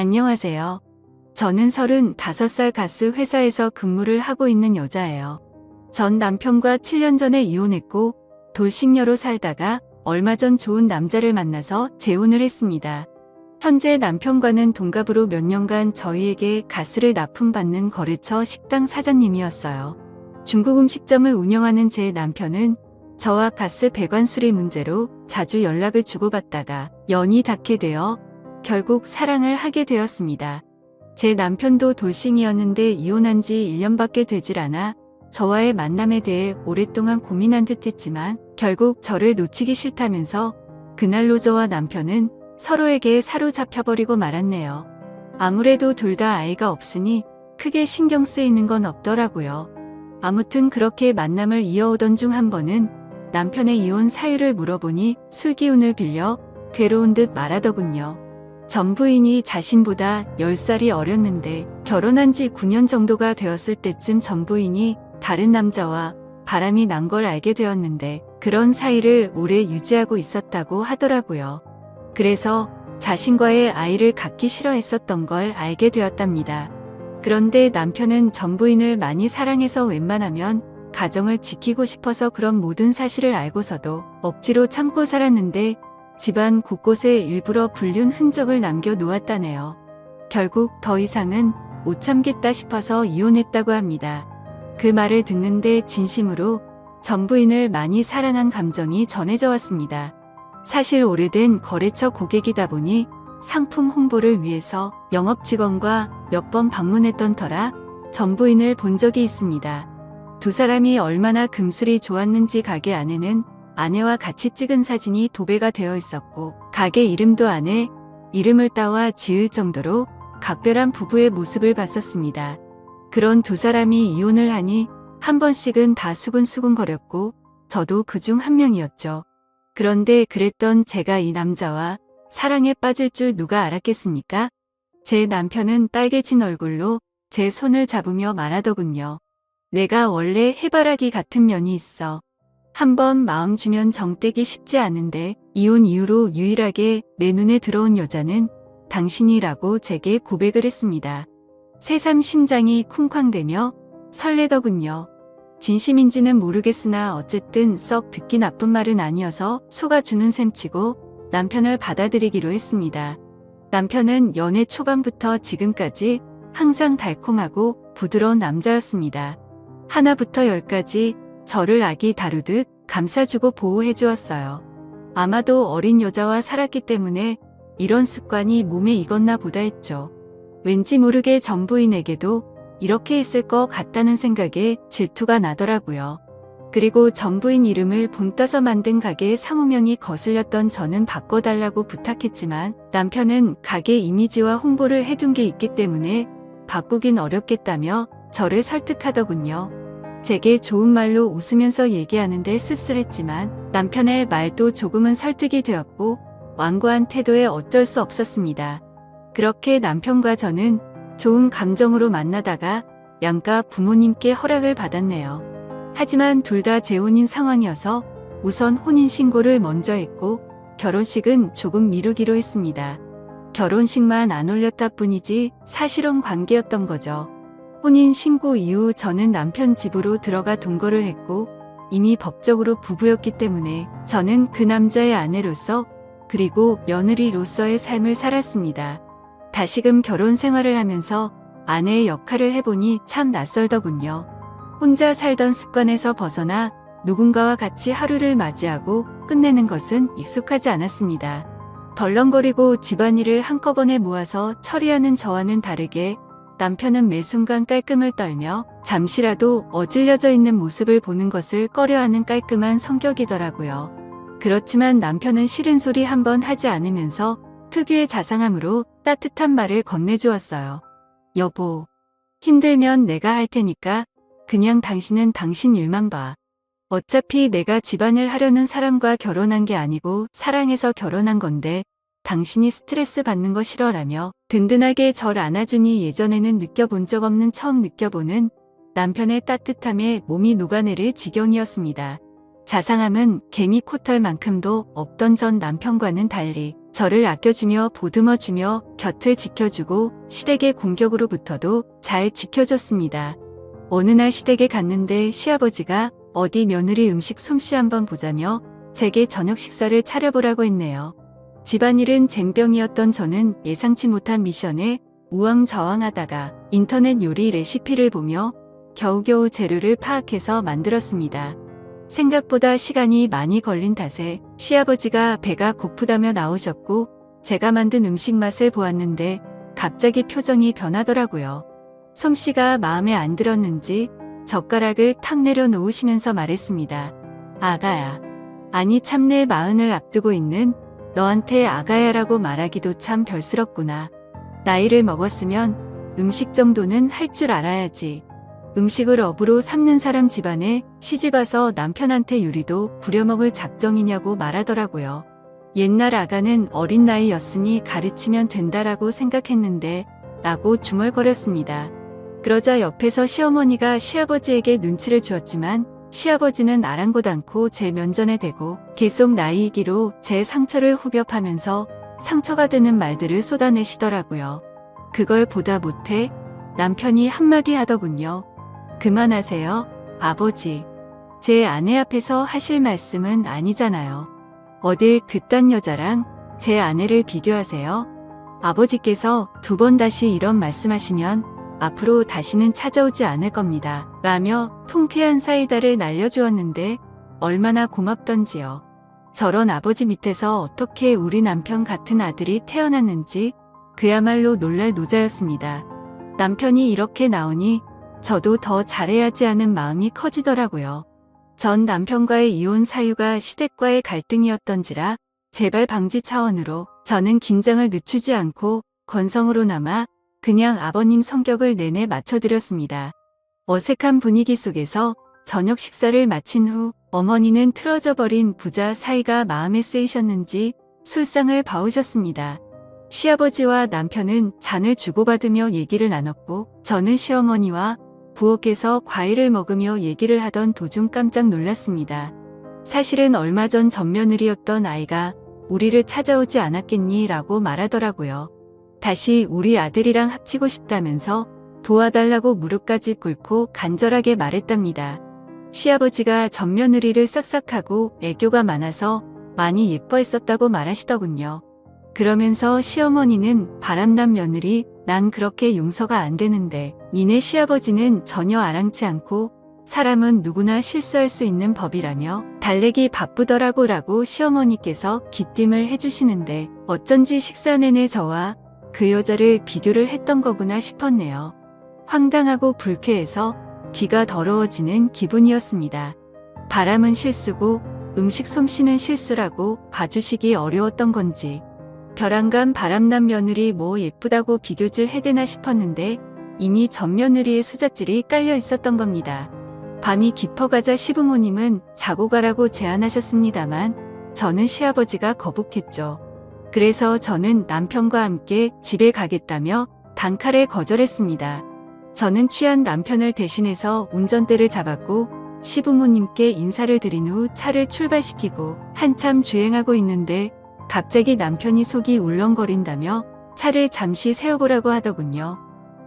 안녕하세요. 저는 35살 가스 회사에서 근무를 하고 있는 여자예요. 전 남편과 7년 전에 이혼했고 돌싱녀로 살다가 얼마 전 좋은 남자를 만나서 재혼을 했습니다. 현재 남편과는 동갑으로 몇 년간 저희에게 가스를 납품받는 거래처 식당 사장님이었어요. 중국 음식점을 운영하는 제 남편은 저와 가스 배관 수리 문제로 자주 연락을 주고받다가 연이 닿게 되어 결국 사랑을 하게 되었습니다. 제 남편도 돌싱이었는데 이혼한 지 1년밖에 되질 않아 저와의 만남에 대해 오랫동안 고민한 듯 했지만 결국 저를 놓치기 싫다면서 그날로 저와 남편은 서로에게 사로잡혀버리고 말았네요. 아무래도 둘 다 아이가 없으니 크게 신경 쓰이는 건 없더라고요. 아무튼 그렇게 만남을 이어오던 중 한 번은 남편의 이혼 사유를 물어보니 술 기운을 빌려 괴로운 듯 말하더군요. 전 부인이 자신보다 10살이 어렸는데 결혼한 지 9년 정도가 되었을 때쯤 전 부인이 다른 남자와 바람이 난 걸 알게 되었는데 그런 사이를 오래 유지하고 있었다고 하더라고요. 그래서 자신과의 아이를 갖기 싫어했었던 걸 알게 되었답니다. 그런데 남편은 전 부인을 많이 사랑해서 웬만하면 가정을 지키고 싶어서 그런 모든 사실을 알고서도 억지로 참고 살았는데 집안 곳곳에 일부러 불륜 흔적을 남겨 놓았다네요. 결국 더 이상은 못 참겠다 싶어서 이혼했다고 합니다. 그 말을 듣는데 진심으로 전 부인을 많이 사랑한 감정이 전해져 왔습니다. 사실 오래된 거래처 고객이다 보니 상품 홍보를 위해서 영업 직원과 몇 번 방문했던 터라 전 부인을 본 적이 있습니다. 두 사람이 얼마나 금술이 좋았는지 가게 안에는 아내와 같이 찍은 사진이 도배가 되어 있었고 가게 이름도 아내 이름을 따와 지을 정도로 각별한 부부의 모습을 봤었습니다. 그런 두 사람이 이혼을 하니 한 번씩은 다 수근수근거렸고 저도 그중 한 명이었죠. 그런데 그랬던 제가 이 남자와 사랑에 빠질 줄 누가 알았겠습니까? 제 남편은 빨개진 얼굴로 제 손을 잡으며 말하더군요. 내가 원래 해바라기 같은 면이 있어. 한번 마음 주면 정 떼기 쉽지 않은데 이혼 이후로 유일하게 내 눈에 들어온 여자는 당신이라고 제게 고백을 했습니다. 새삼 심장이 쿵쾅대며 설레더군요. 진심인지는 모르겠으나 어쨌든 썩 듣기 나쁜 말은 아니어서 속아주는 셈치고 남편을 받아들이기로 했습니다. 남편은 연애 초반부터 지금까지 항상 달콤하고 부드러운 남자였습니다. 하나부터 열까지 저를 아기 다루듯 감싸주고 보호해 주었어요. 아마도 어린 여자와 살았기 때문에 이런 습관이 몸에 익었나 보다 했죠. 왠지 모르게 전 부인에게도 이렇게 했을 것 같다는 생각에 질투가 나더라고요. 그리고 전 부인 이름을 본따서 만든 가게의 상호명이 거슬렸던 저는 바꿔달라고 부탁했지만 남편은 가게 이미지와 홍보를 해둔 게 있기 때문에 바꾸긴 어렵겠다며 저를 설득하더군요. 제게 좋은 말로 웃으면서 얘기하는데 씁쓸했지만 남편의 말도 조금은 설득이 되었고 완고한 태도에 어쩔 수 없었습니다. 그렇게 남편과 저는 좋은 감정으로 만나다가 양가 부모님께 허락을 받았네요. 하지만 둘 다 재혼인 상황이어서 우선 혼인신고를 먼저 했고 결혼식은 조금 미루기로 했습니다. 결혼식만 안 올렸다 뿐이지 사실혼 관계였던 거죠. 혼인신고 이후 저는 남편 집으로 들어가 동거를 했고 이미 법적으로 부부였기 때문에 저는 그 남자의 아내로서 그리고 며느리로서의 삶을 살았습니다. 다시금 결혼 생활을 하면서 아내의 역할을 해보니 참 낯설더군요. 혼자 살던 습관에서 벗어나 누군가와 같이 하루를 맞이하고 끝내는 것은 익숙하지 않았습니다. 덜렁거리고 집안일을 한꺼번에 모아서 처리하는 저와는 다르게 남편은 매 순간 깔끔을 떨며 잠시라도 어질려져 있는 모습을 보는 것을 꺼려하는 깔끔한 성격이더라고요. 그렇지만 남편은 싫은 소리 한 번 하지 않으면서 특유의 자상함으로 따뜻한 말을 건네주었어요. 여보, 힘들면 내가 할 테니까 그냥 당신은 당신 일만 봐. 어차피 내가 집안일 하려는 사람과 결혼한 게 아니고 사랑해서 결혼한 건데 당신이 스트레스 받는 거 싫어라며 든든하게 절 안아주니 예전에는 느껴본 적 없는 처음 느껴보는 남편의 따뜻함에 몸이 녹아내릴 지경이었습니다. 자상함은 개미 코털만큼도 없던 전 남편과는 달리 저를 아껴주며 보듬어주며 곁을 지켜주고 시댁의 공격으로부터도 잘 지켜줬습니다. 어느 날 시댁에 갔는데 시아버지가 어디 며느리 음식 솜씨 한번 보자며 제게 저녁 식사를 차려보라고 했네요. 집안일은 젬병이었던 저는 예상치 못한 미션에 우왕좌왕하다가 인터넷 요리 레시피를 보며 겨우겨우 재료를 파악해서 만들었습니다. 생각보다 시간이 많이 걸린 탓에 시아버지가 배가 고프다며 나오셨고 제가 만든 음식 맛을 보았는데 갑자기 표정이 변하더라고요. 솜씨가 마음에 안 들었는지 젓가락을 탁 내려놓으시면서 말했습니다. 아가야. 아니 참 내 마흔을 앞두고 있는 너한테 아가야라고 말하기도 참 별스럽구나. 나이를 먹었으면 음식 정도는 할 줄 알아야지. 음식을 업으로 삼는 사람 집안에 시집와서 남편한테 요리도 부려먹을 작정이냐고 말하더라고요. 옛날 아가는 어린 나이였으니 가르치면 된다라고 생각했는데 라고 중얼거렸습니다. 그러자 옆에서 시어머니가 시아버지에게 눈치를 주었지만 시아버지는 아랑곳 않고 제 면전에 대고 계속 나이이기로 제 상처를 후벼파면서 상처가 되는 말들을 쏟아내시더라고요. 그걸 보다 못해 남편이 한마디 하더군요. 그만하세요, 아버지. 제 아내 앞에서 하실 말씀은 아니잖아요. 어딜 그딴 여자랑 제 아내를 비교하세요? 아버지께서 2번 다시 이런 말씀하시면 앞으로 다시는 찾아오지 않을 겁니다. 라며 통쾌한 사이다를 날려주었는데 얼마나 고맙던지요. 저런 아버지 밑에서 어떻게 우리 남편 같은 아들이 태어났는지 그야말로 놀랄 노자였습니다. 남편이 이렇게 나오니 저도 더 잘해야지 하는 마음이 커지더라고요. 전 남편과의 이혼 사유가 시댁과의 갈등이었던지라 재발 방지 차원으로 저는 긴장을 늦추지 않고 건성으로나마 그냥 아버님 성격을 내내 맞춰드렸습니다. 어색한 분위기 속에서 저녁 식사를 마친 후 어머니는 틀어져 버린 부자 사이가 마음에 쓰이셨는지 술상을 봐오셨습니다. 시아버지와 남편은 잔을 주고받으며 얘기를 나눴고 저는 시어머니와 부엌에서 과일을 먹으며 얘기를 하던 도중 깜짝 놀랐습니다. 사실은 얼마 전 맏며느리였던 아이가 우리를 찾아오지 않았겠니? 라고 말하더라고요. 다시 우리 아들이랑 합치고 싶다면서 도와달라고 무릎까지 꿇고 간절하게 말했답니다. 시아버지가 맏며느리를 싹싹하고 애교가 많아서 많이 예뻐했었다고 말하시더군요. 그러면서 시어머니는 바람난 며느리 난 그렇게 용서가 안 되는데 니네 시아버지는 전혀 아랑치 않고 사람은 누구나 실수할 수 있는 법이라며 달래기 바쁘더라고 라고 시어머니께서 기띔을 해주시는데 어쩐지 식사 내내 저와 그 여자를 비교를 했던 거구나 싶었네요. 황당하고 불쾌해서 귀가 더러워지는 기분이었습니다. 바람은 실수고 음식 솜씨는 실수라고 봐주시기 어려웠던 건지 벼랑간 바람난 며느리 뭐 예쁘다고 비교질 해대나 싶었는데 이미 전 며느리의 수잣질이 깔려 있었던 겁니다. 밤이 깊어가자 시부모님은 자고 가라고 제안하셨습니다만 저는 시아버지가 거북했죠. 그래서 저는 남편과 함께 집에 가겠다며 단칼에 거절했습니다. 저는 취한 남편을 대신해서 운전대를 잡았고 시부모님께 인사를 드린 후 차를 출발시키고 한참 주행하고 있는데 갑자기 남편이 속이 울렁거린다며 차를 잠시 세워보라고 하더군요.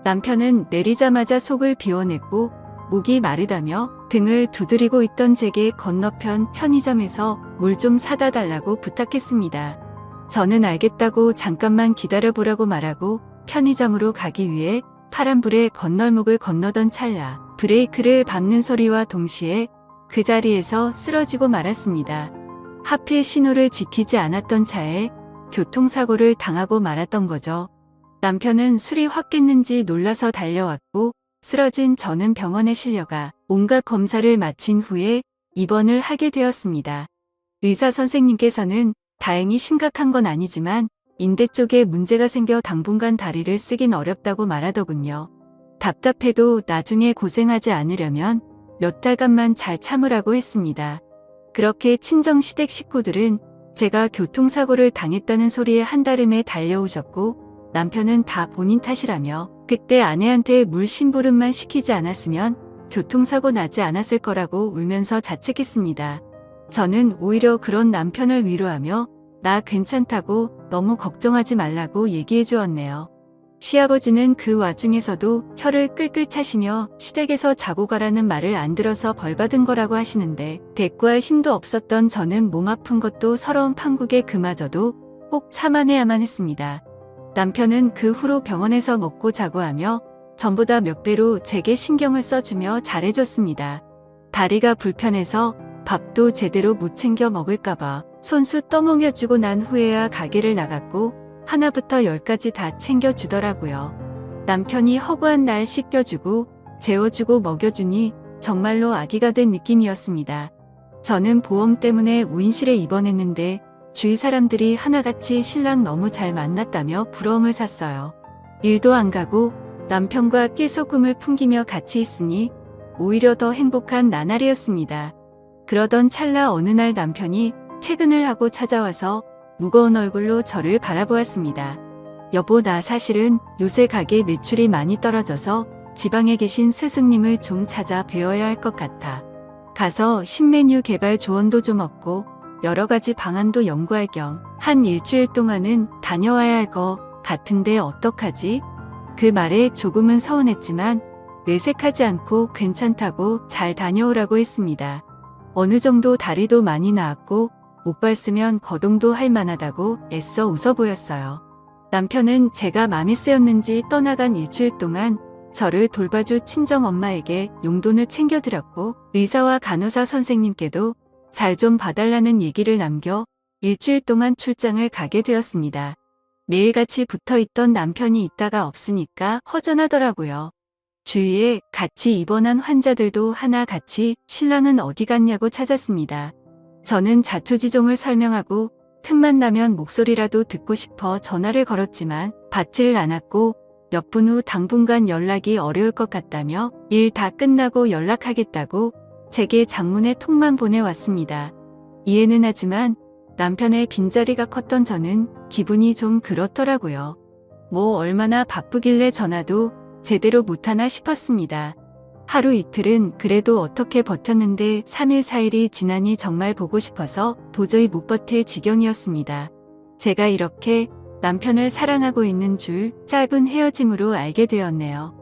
남편은 내리자마자 속을 비워냈고 목이 마르다며 등을 두드리고 있던 제게 건너편 편의점에서 물 좀 사다 달라고 부탁했습니다. 저는 알겠다고 잠깐만 기다려보라고 말하고 편의점으로 가기 위해 파란불에 건널목을 건너던 찰나 브레이크를 밟는 소리와 동시에 그 자리에서 쓰러지고 말았습니다. 하필 신호를 지키지 않았던 차에 교통사고를 당하고 말았던 거죠. 남편은 술이 확 깼는지 놀라서 달려왔고 쓰러진 저는 병원에 실려가 온갖 검사를 마친 후에 입원을 하게 되었습니다. 의사 선생님께서는 다행히 심각한 건 아니지만 인대 쪽에 문제가 생겨 당분간 다리를 쓰긴 어렵다고 말하더군요. 답답해도 나중에 고생하지 않으려면 몇 달간만 잘 참으라고 했습니다. 그렇게 친정 시댁 식구들은 제가 교통사고를 당했다는 소리에 한달음에 달려오셨고 남편은 다 본인 탓이라며 그때 아내한테 물 심부름만 시키지 않았으면 교통사고 나지 않았을 거라고 울면서 자책했습니다. 저는 오히려 그런 남편을 위로하며 나 괜찮다고 너무 걱정하지 말라고 얘기해 주었네요. 시아버지는 그 와중에서도 혀를 끌끌 차시며 시댁에서 자고 가라는 말을 안 들어서 벌받은 거라고 하시는데 대꾸할 힘도 없었던 저는 몸 아픈 것도 서러운 판국에 그마저도 꼭 참아내야만 했습니다. 남편은 그 후로 병원에서 먹고 자고 하며 전보다 몇 배로 제게 신경을 써주며 잘해줬습니다. 다리가 불편해서 밥도 제대로 못 챙겨 먹을까봐 손수 떠먹여주고 난 후에야 가게를 나갔고 하나부터 열까지 다 챙겨주더라고요. 남편이 허구한 날 씻겨주고 재워주고 먹여주니 정말로 아기가 된 느낌이었습니다. 저는 보험 때문에 우인실에 입원했는데 주위 사람들이 하나같이 신랑 너무 잘 만났다며 부러움을 샀어요. 일도 안 가고 남편과 깨소금을 풍기며 같이 있으니 오히려 더 행복한 나날이었습니다. 그러던 찰나 어느 날 남편이 퇴근을 하고 찾아와서 무거운 얼굴로 저를 바라보았습니다. 여보, 나 사실은 요새 가게 매출이 많이 떨어져서 지방에 계신 스승님을 좀 찾아 배워야 할 것 같아. 가서 신메뉴 개발 조언도 좀 얻고 여러 가지 방안도 연구할 겸 한 일주일 동안은 다녀와야 할 것 같은데 어떡하지? 그 말에 조금은 서운했지만 내색하지 않고 괜찮다고 잘 다녀오라고 했습니다. 어느 정도 다리도 많이 나았고 목발 쓰면 거동도 할 만하다고 애써 웃어 보였어요. 남편은 제가 맘이 쓰였는지 떠나간 일주일 동안 저를 돌봐줄 친정엄마에게 용돈을 챙겨드렸고 의사와 간호사 선생님께도 잘 좀 봐달라는 얘기를 남겨 일주일 동안 출장을 가게 되었습니다. 매일같이 붙어있던 남편이 있다가 없으니까 허전하더라고요. 주위에 같이 입원한 환자들도 하나같이 신랑은 어디 갔냐고 찾았습니다. 저는 자초지종을 설명하고 틈만 나면 목소리라도 듣고 싶어 전화를 걸었지만 받지를 않았고 몇 분 후 당분간 연락이 어려울 것 같다며 일 다 끝나고 연락하겠다고 제게 장문의 톡만 보내왔습니다. 이해는 하지만 남편의 빈자리가 컸던 저는 기분이 좀 그렇더라고요. 뭐 얼마나 바쁘길래 전화도 제대로 못하나 싶었습니다. 하루 이틀은 그래도 어떻게 버텼는데 3일 4일이 지나니 정말 보고 싶어서 도저히 못 버틸 지경이었습니다. 제가 이렇게 남편을 사랑하고 있는 줄 짧은 헤어짐으로 알게 되었네요.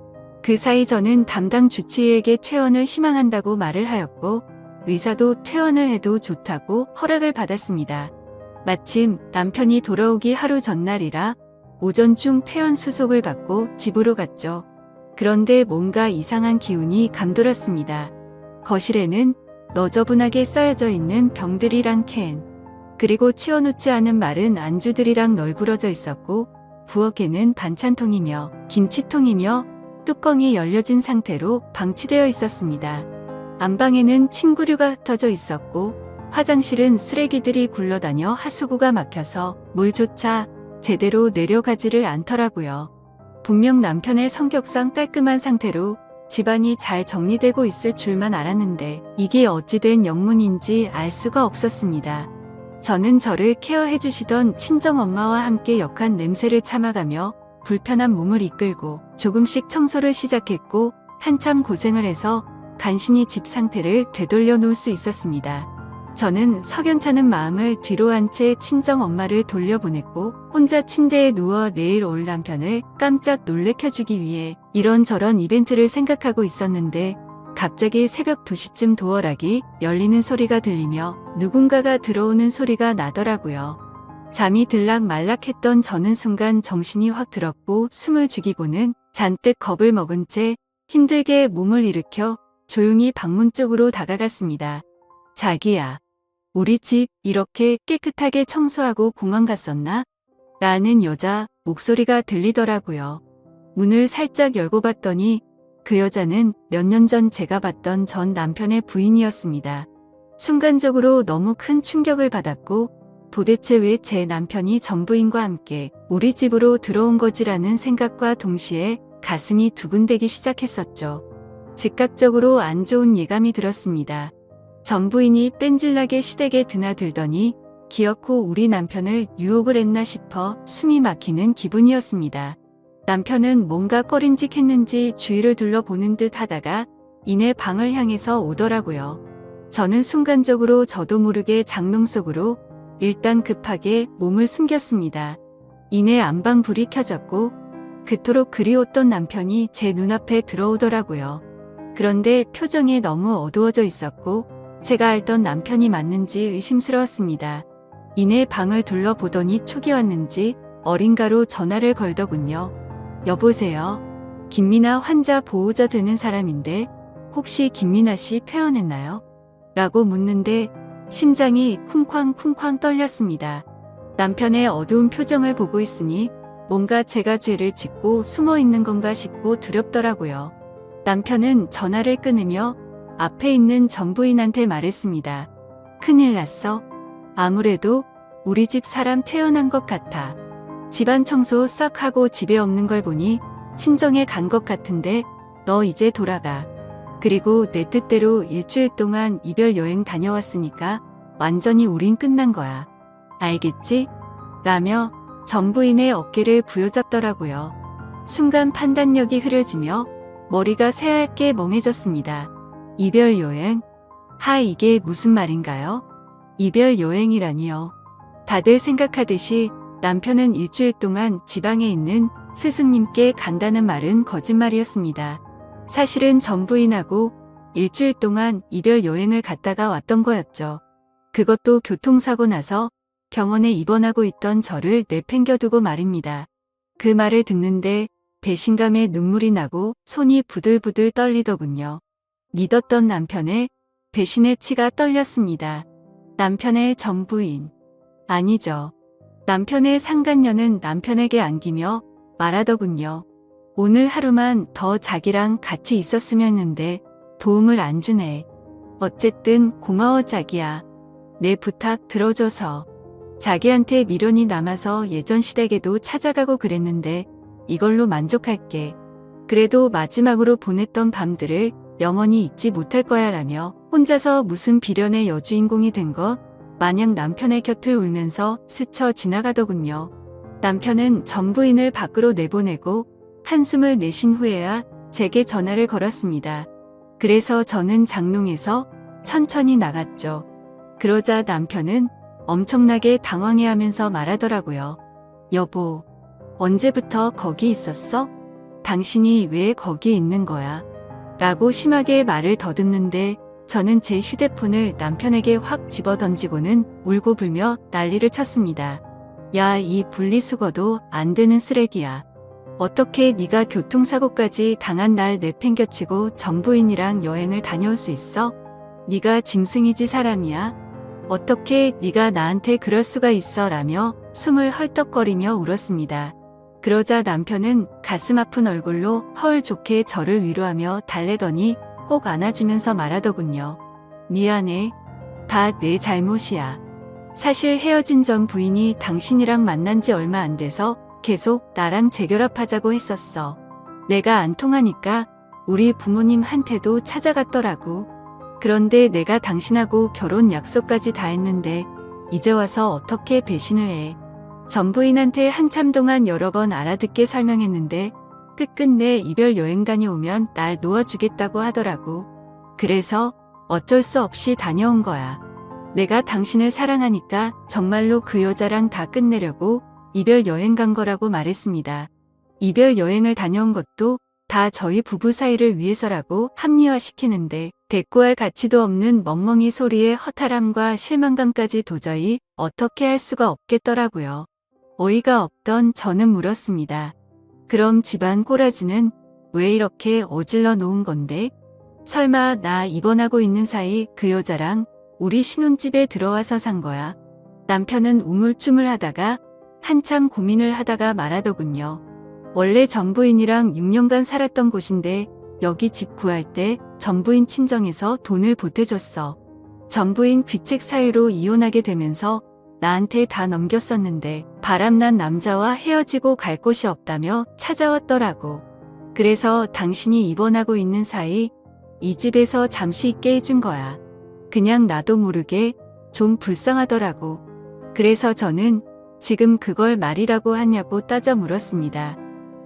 그 사이 저는 담당 주치의에게 퇴원을 희망한다고 말을 하였고 의사도 퇴원을 해도 좋다고 허락을 받았습니다. 마침 남편이 돌아오기 하루 전날이라 오전 중 퇴원 수속을 받고 집으로 갔죠. 그런데 뭔가 이상한 기운이 감돌았습니다. 거실에는 너저분하게 쌓여져 있는 병들이랑 캔, 그리고 치워놓지 않은 마른 안주들이랑 널브러져 있었고 부엌에는 반찬통이며 김치통이며 뚜껑이 열려진 상태로 방치되어 있었습니다. 안방에는 침구류가 흩어져 있었고 화장실은 쓰레기들이 굴러다녀 하수구가 막혀서 물조차 제대로 내려가지를 않더라고요. 분명 남편의 성격상 깔끔한 상태로 집안이 잘 정리되고 있을 줄만 알았는데 이게 어찌된 영문인지 알 수가 없었습니다. 저는 저를 케어해 주시던 친정엄마와 함께 역한 냄새를 참아가며 불편한 몸을 이끌고 조금씩 청소를 시작했고 한참 고생을 해서 간신히 집 상태를 되돌려 놓을 수 있었습니다. 저는 석연찮은 마음을 뒤로 한 채 친정엄마를 돌려보냈고 혼자 침대에 누워 내일 올 남편을 깜짝 놀래켜주기 위해 이런저런 이벤트를 생각하고 있었는데 갑자기 새벽 2시쯤 도어락이 열리는 소리가 들리며 누군가가 들어오는 소리가 나더라고요. 잠이 들락말락했던 저는 순간 정신이 확 들었고 숨을 죽이고는 잔뜩 겁을 먹은 채 힘들게 몸을 일으켜 조용히 방문 쪽으로 다가갔습니다. 자기야, 우리 집 이렇게 깨끗하게 청소하고 공원 갔었나? 라는 여자 목소리가 들리더라고요. 문을 살짝 열고 봤더니 그 여자는 몇 년 전 제가 봤던 전 남편의 부인이었습니다. 순간적으로 너무 큰 충격을 받았고 도대체 왜 제 남편이 전 부인과 함께 우리 집으로 들어온 거지라는 생각과 동시에 가슴이 두근대기 시작했었죠. 즉각적으로 안 좋은 예감이 들었습니다. 전 부인이 뺀질나게 시댁에 드나들더니 기어코 우리 남편을 유혹을 했나 싶어 숨이 막히는 기분이었습니다. 남편은 뭔가 꺼림직했는지 주위를 둘러보는 듯 하다가 이내 방을 향해서 오더라고요. 저는 순간적으로 저도 모르게 장롱 속으로 일단 급하게 몸을 숨겼습니다. 이내 안방 불이 켜졌고 그토록 그리웠던 남편이 제 눈앞에 들어오더라고요. 그런데 표정이 너무 어두워져 있었고 제가 알던 남편이 맞는지 의심스러웠습니다. 이내 방을 둘러보더니 촉이 왔는지 어딘가로 전화를 걸더군요. 여보세요. 김미나 환자 보호자 되는 사람인데 혹시 김미나 씨 퇴원했나요? 라고 묻는데 심장이 쿵쾅쿵쾅 떨렸습니다. 남편의 어두운 표정을 보고 있으니 뭔가 제가 죄를 짓고 숨어 있는 건가 싶고 두렵더라고요. 남편은 전화를 끊으며 앞에 있는 전부인한테 말했습니다. 큰일 났어. 아무래도 우리 집 사람 퇴원한 것 같아. 집안 청소 싹 하고 집에 없는 걸 보니 친정에 간 것 같은데 너 이제 돌아가. 그리고 내 뜻대로 일주일 동안 이별 여행 다녀왔으니까 완전히 우린 끝난 거야. 알겠지? 라며 전부인의 어깨를 부여잡더라고요. 순간 판단력이 흐려지며 머리가 새하얗게 멍해졌습니다. 이별 여행? 이게 무슨 말인가요? 이별 여행이라니요. 다들 생각하듯이 남편은 일주일 동안 지방에 있는 스승님께 간다는 말은 거짓말이었습니다. 사실은 전부인하고 일주일 동안 이별 여행을 갔다가 왔던 거였죠. 그것도 교통사고 나서 병원에 입원하고 있던 저를 내팽겨두고 말입니다. 그 말을 듣는데 배신감에 눈물이 나고 손이 부들부들 떨리더군요. 믿었던 남편의 배신의 치가 떨렸습니다. 남편의 전부인. 아니죠. 남편의 상간녀는 남편에게 안기며 말하더군요. 오늘 하루만 더 자기랑 같이 있었으면 했는데 도움을 안 주네. 어쨌든 고마워 자기야. 내 부탁 들어줘서. 자기한테 미련이 남아서 예전 시댁에도 찾아가고 그랬는데 이걸로 만족할게. 그래도 마지막으로 보냈던 밤들을 영원히 잊지 못할 거야 라며 혼자서 무슨 비련의 여주인공이 된 것 마냥 남편의 곁을 울면서 스쳐 지나가더군요. 남편은 전부인을 밖으로 내보내고 한숨을 내쉰 후에야 제게 전화를 걸었습니다. 그래서 저는 장롱에서 천천히 나갔죠. 그러자 남편은 엄청나게 당황해하면서 말하더라고요. 여보, 언제부터 거기 있었어? 당신이 왜 거기 있는 거야? 라고 심하게 말을 더듬는데 저는 제 휴대폰을 남편에게 확 집어던지고는 울고불며 난리를 쳤습니다. 야, 이 분리수거도 안 되는 쓰레기야. 어떻게 네가 교통사고까지 당한 날 내팽겨치고 전부인이랑 여행을 다녀올 수 있어? 네가 짐승이지 사람이야? 어떻게 네가 나한테 그럴 수가 있어? 라며 숨을 헐떡거리며 울었습니다. 그러자 남편은 가슴 아픈 얼굴로 헐 좋게 저를 위로하며 달래더니 꼭 안아주면서 말하더군요. 미안해. 다 내 잘못이야. 사실 헤어진 전 부인이 당신이랑 만난 지 얼마 안 돼서 계속 나랑 재결합하자고 했었어. 내가 안 통하니까 우리 부모님한테도 찾아갔더라고. 그런데 내가 당신하고 결혼 약속까지 다 했는데 이제 와서 어떻게 배신을 해. 전 부인한테 한참 동안 여러 번 알아듣게 설명했는데 끝끝내 이별 여행 다녀오면 날 놓아주겠다고 하더라고. 그래서 어쩔 수 없이 다녀온 거야. 내가 당신을 사랑하니까 정말로 그 여자랑 다 끝내려고 이별 여행 간 거라고 말했습니다. 이별 여행을 다녀온 것도 다 저희 부부 사이를 위해서라고 합리화시키는데 대꾸할 가치도 없는 멍멍이 소리에 허탈함과 실망감까지 도저히 어떻게 할 수가 없겠더라고요. 어이가 없던 저는 물었습니다. 그럼 집안 꼬라지는 왜 이렇게 어질러 놓은 건데? 설마 나 입원하고 있는 사이 그 여자랑 우리 신혼집에 들어와서 산 거야? 남편은 우물쭈물하다가 한참 고민을 하다가 말하더군요. 원래 전부인이랑 6년간 살았던 곳인데 여기 집 구할 때 전부인 친정에서 돈을 보태줬어. 전부인 귀책 사유로 이혼하게 되면서 나한테 다 넘겼었는데 바람난 남자와 헤어지고 갈 곳이 없다며 찾아왔더라고. 그래서 당신이 입원하고 있는 사이 이 집에서 잠시 있게 해준 거야. 그냥 나도 모르게 좀 불쌍하더라고. 그래서 저는 지금 그걸 말이라고 하냐고 따져 물었습니다.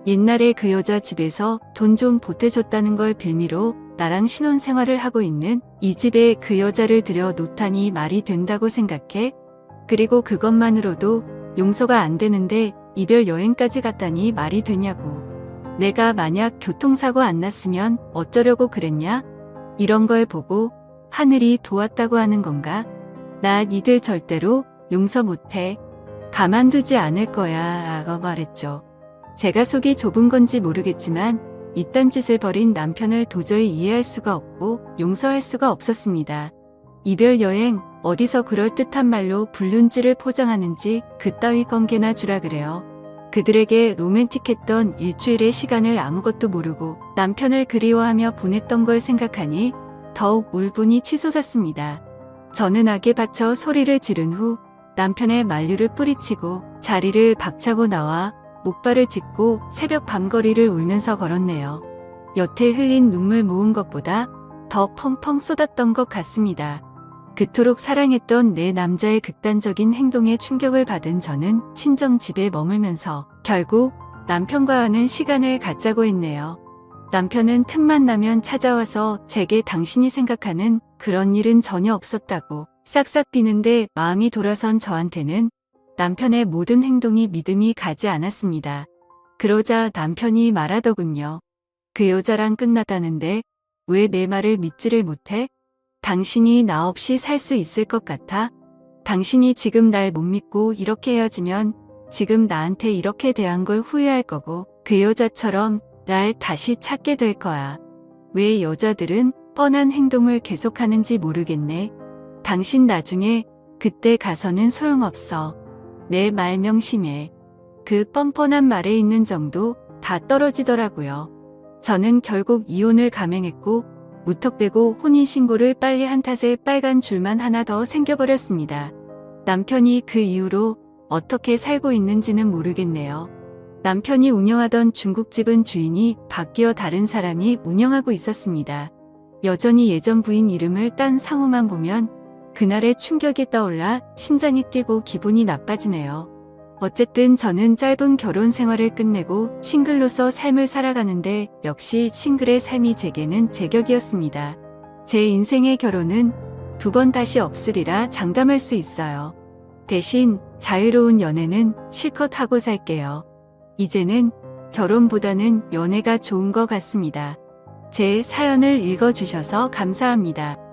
옛날에 그 여자 집에서 돈 좀 보태줬다는 걸 빌미로 나랑 신혼생활을 하고 있는 이 집에 그 여자를 들여 놓다니 말이 된다고 생각해? 그리고 그것만으로도 용서가 안 되는데 이별 여행까지 갔다니 말이 되냐고. 내가 만약 교통사고 안 났으면 어쩌려고 그랬냐? 이런 걸 보고 하늘이 도왔다고 하는 건가? 나 니들 절대로 용서 못해. 가만두지 않을 거야. 말했죠. 제가 속이 좁은 건지 모르겠지만 이딴 짓을 벌인 남편을 도저히 이해할 수가 없고 용서할 수가 없었습니다. 이별 여행 어디서 그럴듯한 말로 불륜지를 포장하는지 그따위 껌개나 주라 그래요. 그들에게 로맨틱했던 일주일의 시간을 아무것도 모르고 남편을 그리워하며 보냈던 걸 생각하니 더욱 울분이 치솟았습니다. 저는 악에 받쳐 소리를 지른 후 남편의 만류를 뿌리치고 자리를 박차고 나와 목발을 짚고 새벽 밤거리를 울면서 걸었네요. 여태 흘린 눈물 모은 것보다 더 펑펑 쏟았던 것 같습니다. 그토록 사랑했던 내 남자의 극단적인 행동에 충격을 받은 저는 친정 집에 머물면서 결국 남편과 하는 시간을 갖자고 했네요. 남편은 틈만 나면 찾아와서 제게 당신이 생각하는 그런 일은 전혀 없었다고 싹싹 비는데 마음이 돌아선 저한테는 남편의 모든 행동이 믿음이 가지 않았습니다. 그러자 남편이 말하더군요. 그 여자랑 끝났다는데 왜 내 말을 믿지를 못해? 당신이 나 없이 살 수 있을 것 같아? 당신이 지금 날 못 믿고 이렇게 헤어지면 지금 나한테 이렇게 대한 걸 후회할 거고 그 여자처럼 날 다시 찾게 될 거야. 왜 여자들은 뻔한 행동을 계속하는지 모르겠네. 당신 나중에 그때 가서는 소용없어. 내 말 명심해. 그 뻔뻔한 말에 있는 정도 다 떨어지더라고요. 저는 결국 이혼을 감행했고 무턱대고 혼인신고를 빨리 한 탓에 빨간 줄만 하나 더 생겨버렸습니다. 남편이 그 이후로 어떻게 살고 있는지는 모르겠네요. 남편이 운영하던 중국집은 주인이 바뀌어 다른 사람이 운영하고 있었습니다. 여전히 예전 부인 이름을 딴 상호만 보면 그날의 충격이 떠올라 심장이 뛰고 기분이 나빠지네요. 어쨌든 저는 짧은 결혼 생활을 끝내고 싱글로서 삶을 살아가는데 역시 싱글의 삶이 제게는 제격이었습니다. 제 인생의 결혼은 2번 다시 없으리라 장담할 수 있어요. 대신 자유로운 연애는 실컷 하고 살게요. 이제는 결혼보다는 연애가 좋은 것 같습니다. 제 사연을 읽어주셔서 감사합니다.